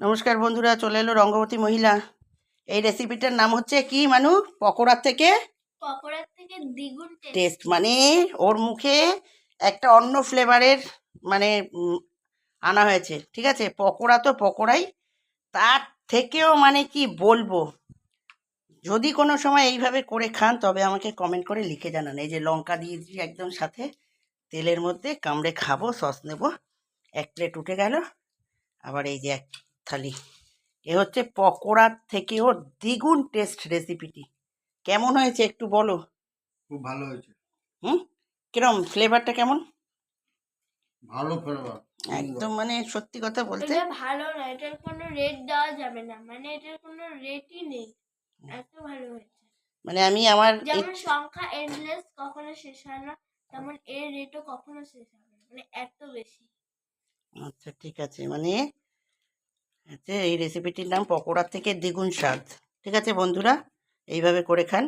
নমস্কার বন্ধুরা, চলে এলো রঙ্গবতী মহিলা। এই রেসিপিটার নাম হচ্ছে কি মানু? পকোড়ার থেকে দ্বিগুণ টেস্ট। মানে ওর মুখে একটা অন্য ফ্লেভারের মানে আনা হয়েছে। ঠিক আছে, পকোড়া তো পকোড়াই, তার থেকেও মানে কি বলবো। যদি কোনো সময় এইভাবে করে খান তবে আমাকে কমেন্ট করে লিখে জানান। এই যে লঙ্কা দিয়েছি একদম সাথে, তেলের মধ্যে কামড়ে খাবো, সস নেব। এক প্লেট উঠে গেল, আবার এই যে এক থালি। এ হচ্ছে পকোড়ার থেকেও দ্বিগুণ টেস্ট রেসিপিটি। কেমন হয়েছে একটু বলো। খুব ভালো হয়েছে। হুম, কিরম ফ্লেভারটা কেমন? ভালো ফ্লেভার একদম মানে সত্যি কথা বলতে এটা ভালো না, এটার কোনো রেট দেওয়া যাবে না, মানে এটার কোনো রেটই নেই, এত ভালো হয়েছে। মানে আমি আমার যেমন সংখ্যা এন্ডলেস, কখনো শেষ হয় না, তেমন এর রেটও কখনো শেষ হবে না, মানে এত বেশি। আচ্ছা ঠিক আছে, মানে হচ্ছে এই রেসিপিটির নাম পকোড়ার থেকে দ্বিগুণ স্বাদ। ঠিক আছে বন্ধুরা, এইভাবে করে খান।